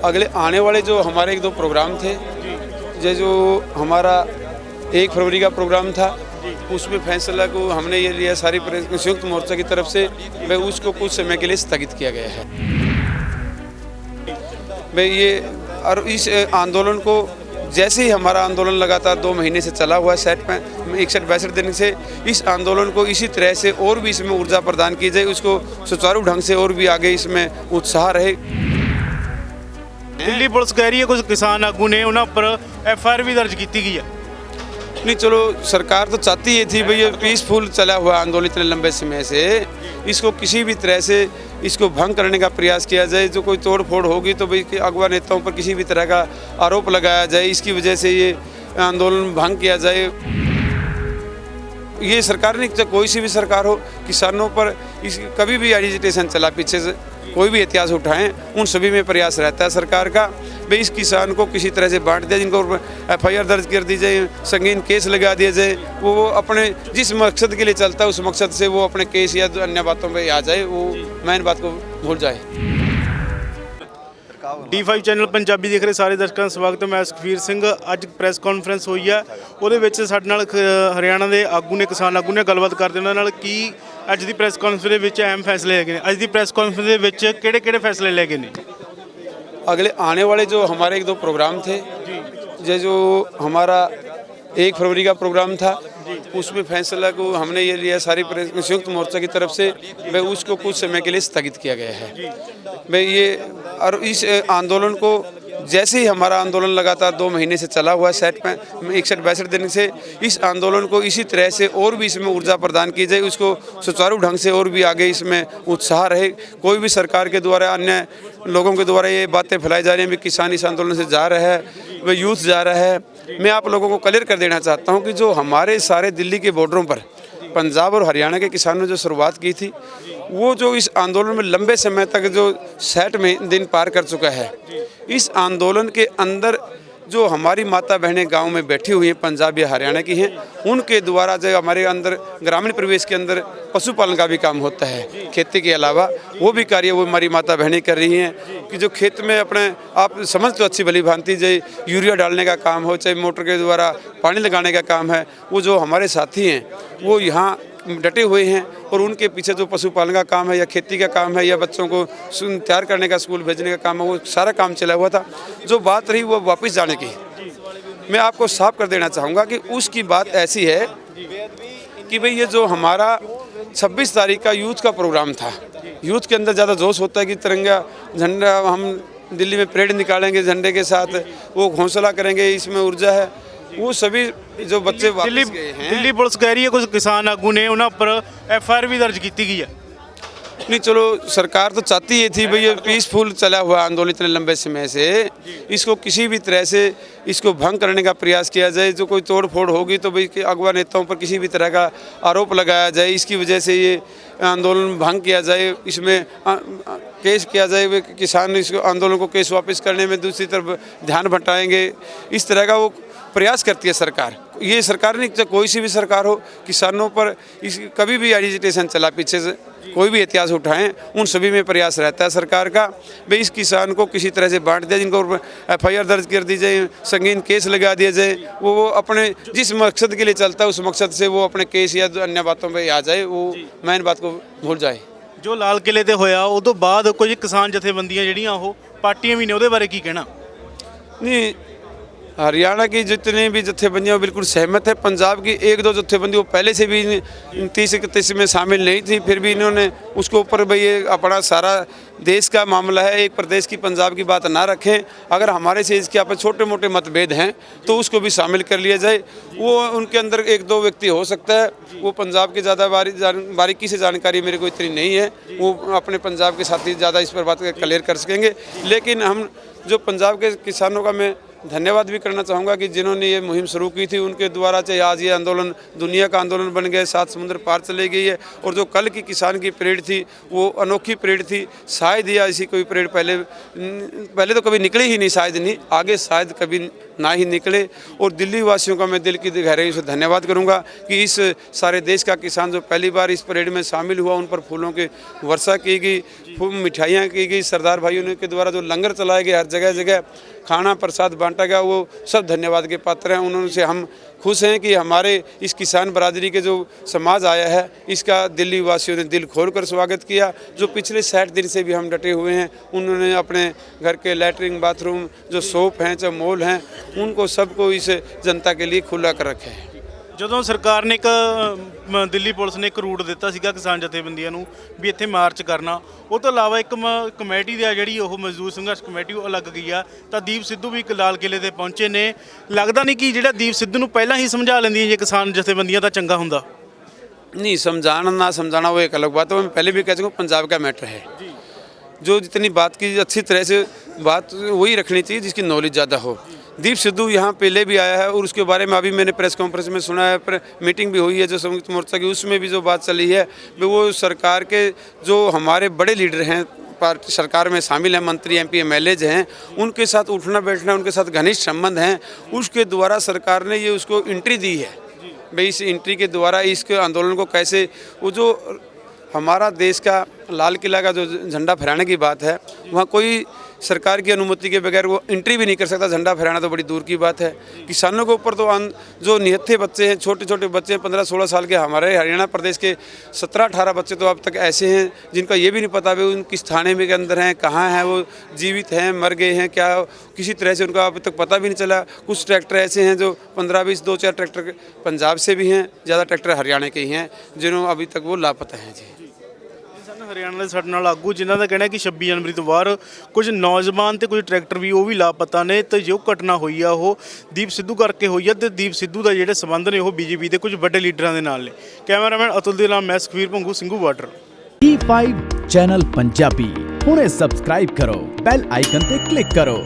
अगले आने वाले जो हमारे एक दो प्रोग्राम थे, जो हमारा 1 फरवरी का प्रोग्राम था, उसमें फैसला को हमने ये लिया सारी संयुक्त मोर्चा की तरफ से भाई उसको कुछ समय के लिए स्थगित किया गया है। भाई ये और इस आंदोलन को जैसे ही हमारा आंदोलन लगातार 2 महीने से चला हुआ है, 61-62 दिन से, इस आंदोलन को इसी तरह से और भी इसमें ऊर्जा प्रदान की जाए, उसको सुचारू ढंग से और भी आगे इसमें उत्साह रहे। दिल्ली पुलिस कह रही है कुछ किसान आगू ने उन्होंने पर FIR भी दर्ज की गई है। नहीं, चलो सरकार तो चाहती ये थी भाई ये पीसफुल चला हुआ आंदोलन इतने लंबे समय से, इसको किसी भी तरह से इसको भंग करने का प्रयास किया जाए। जो कोई तोड़ फोड़ होगी तो भाई अगवा नेताओं पर किसी भी तरह का आरोप लगाया जाए, इसकी वजह से ये आंदोलन भंग किया जाए। ये सरकार नहीं, चाहे कोई सी भी सरकार हो, किसानों पर इस कभी भी एजिटेशन चला, पीछे से कोई भी इतिहास उठाएं, उन सभी में प्रयास रहता है सरकार का भाई इस किसान को किसी तरह से बांट दिया, जिनको FIR दर्ज कर दी जाए, संगीन केस लगा दिया जाए, वो अपने जिस मकसद के लिए चलता है उस मकसद से वो अपने केस या अन्य बातों पे आ जाए, वो मेन बात को भूल जाए। D5 ਚੈਨਲ ਪੰਜਾਬੀ ਦੇਖ ਰਹੇ ਸਾਰੇ ਦਰਸ਼ਕਾਂ ਦਾ ਸਵਾਗਤ ਹੈ। ਮੈਂ ਸੁਖਵੀਰ ਸਿੰਘ। ਅੱਜ ਪ੍ਰੈਸ ਕਾਨਫਰੰਸ ਹੋਈ ਹੈ, ਉਹਦੇ ਵਿੱਚ ਸਾਡੇ ਨਾਲ ਹਰਿਆਣਾ ਦੇ ਆਗੂ ਨੇ, ਕਿਸਾਨ ਆਗੂ ਨੇ, ਗੱਲਬਾਤ ਕਰਦੇ ਉਹਨਾਂ ਨਾਲ ਕੀ ਅੱਜ ਦੀ ਪ੍ਰੈਸ ਕਾਨਫਰੰਸ ਦੇ ਵਿੱਚ ਅਹਿਮ ਫੈਸਲੇ ਹੈਗੇ ਨੇ। ਅੱਜ ਦੀ ਪ੍ਰੈਸ ਕਾਨਫਰੰਸ ਦੇ ਵਿੱਚ ਕਿਹੜੇ ਫੈਸਲੇ ਲਏ ਗਏ ਨੇ। अगले आने वाले जो हमारे एक दो प्रोग्राम थे, जो हमारा 1 फरवरी का प्रोग्राम था, उसमें फैसला को हमने ये लिया सारी संयुक्त मोर्चा की तरफ से भाई उसको कुछ समय के लिए स्थगित किया गया है। भाई ये और इस आंदोलन को जैसे ही हमारा आंदोलन लगातार 2 महीने से चला हुआ है, 61-62 दिन से, इस आंदोलन को इसी तरह से और भी इसमें ऊर्जा प्रदान की जाए, उसको सुचारू ढंग से और भी आगे इसमें उत्साह रहे। कोई भी सरकार के द्वारा, अन्य लोगों के द्वारा ये बातें फैलाई जा रही हैं कि किसान इस आंदोलन से जा रहा है, वह यूथ जा रहा है। मैं आप लोगों को क्लियर कर देना चाहता हूँ कि जो हमारे सारे दिल्ली के बॉर्डरों पर पंजाब और हरियाणा के किसानों ने जो शुरुआत की थी, वो जो इस आंदोलन में लंबे समय तक जो 60 में दिन पार कर चुका है, इस आंदोलन के अंदर जो हमारी माता बहनें गांव में बैठी हुई हैं, पंजाब या हरियाणा की हैं, उनके द्वारा जो हमारे अंदर ग्रामीण परिवेश के अंदर पशुपालन का भी काम होता है, खेती के अलावा वो भी कार्य वो हमारी माता बहनें कर रही हैं कि जो खेत में अपने आप समझ तो अच्छी भली भांति जो यूरिया डालने का काम हो, चाहे मोटर के द्वारा पानी लगाने का काम है, वो जो हमारे साथी हैं वो यहाँ डटे हुए हैं और उनके पीछे जो पशुपालन का काम है या खेती का काम है या बच्चों को तैयार करने का, स्कूल भेजने का काम है, वो सारा काम चला हुआ था। जो बात रही वो वापस जाने की, मैं आपको साफ कर देना चाहूँगा कि उसकी बात ऐसी है कि भाई ये जो हमारा 26 तारीख का यूथ का प्रोग्राम था, यूथ के अंदर ज़्यादा जोश होता है कि तिरंगा झंडा हम दिल्ली में परेड निकालेंगे झंडे के साथ, वो घोंसला करेंगे, इसमें ऊर्जा है। वो सभी जो बच्चे वापस गए हैं, दिल्ली पुलिस कह रही है कुछ किसान आगू ने उन्होंने पर FIR भी दर्ज की गई है। नहीं, चलो सरकार तो चाहती ये थी भाई ये पीसफुल चला हुआ आंदोलन इतने लंबे समय से, इसको किसी भी तरह से इसको भंग करने का प्रयास किया जाए। जो कोई तोड़ फोड़ होगी तो भाई अगवा नेताओं पर किसी भी तरह का आरोप लगाया जाए, इसकी वजह से ये आंदोलन भंग किया जाए, इसमें केस किया जाए, किसान इस आंदोलन को केस वापस करने में दूसरी तरफ ध्यान भटकाएंगे, इस तरह का वो प्रयास करती है सरकार। ये सरकार नहीं, चाहे कोई सी भी सरकार हो, किसानों पर इस कभी भी एजिटेशन चला, पीछे से कोई भी इतिहास उठाएं, उन सभी में प्रयास रहता है सरकार का भाई इस किसान को किसी तरह से बांट दिया, जिनको FIR दर्ज कर दी जाए, संगीन केस लगा दिया जाए, वो अपने जिस मकसद के लिए चलता है उस मकसद से वो अपने केस या अन्य बातों पर आ जाए, वो मेन बात को भूल जाए। जो लाल किले ते होया उस तो बाद कुछ किसान जथेबंदियां ਜਿਹੜੀਆਂ ਉਹ ਪਾਰਟੀਆਂ भी ने ਉਹਦੇ बारे की कहना। नहीं, हरियाणा की जितनी भी जत्थेबंदियाँ वो बिल्कुल सहमत है। पंजाब की 1-2 जत्थेबंदी वो पहले से भी 30-31 में शामिल नहीं थी, फिर भी इन्होंने उसको ऊपर भाई ये अपना सारा देश का मामला है, एक प्रदेश की पंजाब की बात ना रखें। अगर हमारे से इसके आप छोटे मोटे मतभेद हैं तो उसको भी शामिल कर लिया जाए। वो उनके अंदर 1-2 व्यक्ति हो सकता है, वो पंजाब की ज़्यादा बारीकी से जानकारी मेरे को इतनी नहीं है, वो अपने पंजाब के साथी ज़्यादा इस पर बात क्लियर कर सकेंगे। लेकिन हम जो पंजाब के किसानों का मैं धन्यवाद भी करना चाहूँगा कि जिन्होंने ये मुहिम शुरू की थी, उनके द्वारा चाहे आज ये आंदोलन दुनिया का आंदोलन बन गया, 7 समुद्र पार चले गई है। और जो कल की किसान की परेड थी वो अनोखी परेड थी, शायद या ऐसी कोई परेड पहले तो कभी निकली ही नहीं, शायद नहीं, आगे शायद कभी ना ही निकले। और दिल्ली वासियों का मैं दिल की गहराइयों से धन्यवाद करूंगा कि इस सारे देश का किसान जो पहली बार इस परेड में शामिल हुआ, उन पर फूलों की वर्षा की गई, मिठाइयाँ की गई, सरदार भाइयों के द्वारा जो लंगर चलाए गए, हर जगह जगह खाना प्रसाद बांटा गया, वो सब धन्यवाद के पात्र हैं। उनसे हम खुश हैं कि हमारे इस किसान बरादरी के जो समाज आया है, इसका दिल्ली वासियों ने दिल खोलकर स्वागत किया। जो पिछले 60 दिन से भी हम डटे हुए हैं, उन्होंने अपने घर के लैट्रिन बाथरूम, जो शॉप हैं, जो मॉल हैं, उनको सबको इस जनता के लिए खुला कर रखे हैं। ਜਦੋਂ ਸਰਕਾਰ ਨੇ ਇੱਕ ਦਿੱਲੀ ਪੁਲਿਸ ਨੇ ਇੱਕ ਰੂਟ ਦਿੱਤਾ ਸੀਗਾ ਕਿਸਾਨ ਜਥੇਬੰਦੀਆਂ ਨੂੰ ਵੀ ਇੱਥੇ ਮਾਰਚ ਕਰਨਾ, ਉਹ ਤੋਂ ਇਲਾਵਾ ਇੱਕ ਕਮੇਟੀ ਦੀ ਆ ਜਿਹੜੀ ਉਹ ਮਜ਼ਦੂਰ ਸੰਘਰਸ਼ ਕਮੇਟੀ ਉਹ ਅਲੱਗ ਗਈ ਆ, ਤਾਂ ਦੀਪ ਸਿੱਧੂ ਵੀ ਇੱਕ ਲਾਲ ਕਿਲੇ ਤੇ ਪਹੁੰਚੇ ਨੇ। ਲੱਗਦਾ ਨਹੀਂ ਕਿ ਜਿਹੜਾ ਦੀਪ ਸਿੱਧੂ ਨੂੰ ਪਹਿਲਾਂ ਹੀ ਸਮਝਾ ਲੈਂਦੀਆਂ ਜੇ ਕਿਸਾਨ ਜਥੇਬੰਦੀਆਂ ਤਾਂ ਚੰਗਾ ਹੁੰਦਾ। नहीं, समझाना ना समझाना वो एक अलग बात है। मैं पहले भी कह चुका हूँ, पंजाब का मैटर है। जो जितनी बात की अच्छी तरह से बात वही रखनी चाहिए जिसकी नॉलेज ज़्यादा हो। दीप सिद्धू यहाँ पहले भी आया है और उसके बारे में अभी मैंने प्रेस कॉन्फ्रेंस में सुना है, मीटिंग भी हुई है जो संयुक्त मोर्चा की, उसमें भी जो बात चली है वो सरकार के जो हमारे बड़े लीडर हैं, पार्टी सरकार में शामिल हैं, मंत्री एमपी एमएलएज हैं, उनके साथ उठना बैठना, उनके साथ घनिष्ठ संबंध हैं, उसके द्वारा सरकार ने ये उसको एंट्री दी है। भाई इस एंट्री के द्वारा इसके आंदोलन को कैसे, वो जो हमारा देश का लाल किला का जो झंडा फहराने की बात है, वहाँ कोई सरकार की अनुमति के बगैर वो एंट्री भी नहीं कर सकता। झंडा फहराना तो बड़ी दूर की बात है। किसानों के ऊपर तो जो निहत्थे बच्चे हैं, छोटे छोटे बच्चे हैं, 15-16 साल के, हमारे हरियाणा प्रदेश के 17-18 बच्चे तो अब तक ऐसे हैं जिनका ये भी नहीं पता भाई उन किस थाने में के अंदर हैं, कहाँ हैं, वो जीवित हैं, मर गए हैं, क्या किसी तरह से उनका अब तक पता भी नहीं चला। कुछ ट्रैक्टर ऐसे हैं जो 15-20, 2-4 ट्रैक्टर पंजाब से भी हैं, ज़्यादा ट्रैक्टर हरियाणा के ही हैं, जिन्होंने अभी तक वो लापता हैं। जी, ਹਰਿਆਣਾ ਦੇ ਸਾਡੇ ਨਾਲ ਆਗੂ ਜਿਨ੍ਹਾਂ ਦਾ ਕਹਿਣਾ ਕਿ 26 ਜਨਵਰੀ ਤੋਂ ਬਾਅਦ ਕੁਝ ਨੌਜਵਾਨ ਤੇ ਕੁਝ ਟਰੈਕਟਰ ਵੀ ਉਹ ਵੀ ਲਾਪਤਾ ਨੇ, ਤੇ ਜੋ ਘਟਨਾ ਹੋਈ ਆ ਉਹ ਦੀਪ ਸਿੱਧੂ ਕਰਕੇ ਹੋਈ ਆ, ਤੇ ਦੀਪ ਸਿੱਧੂ ਦਾ ਜਿਹੜੇ ਸੰਬੰਧ ਨੇ ਉਹ ਬੀਜੇਪੀ ਦੇ ਕੁਝ ਵੱਡੇ ਲੀਡਰਾਂ ਦੇ ਨਾਲ ਨੇ। ਕੈਮਰਾਮੈਨ ਅਤੁਲ ਦੇ ਨਾਲ ਮੈਂ Sukhveer Bhangu, Singhu border. E5 channel Punjabi ਹੁਣੇ ਸਬਸਕ੍ਰਾਈਬ ਕਰੋ, ਬੈਲ ਆਈਕਨ ਤੇ ਕਲਿੱਕ ਕਰੋ।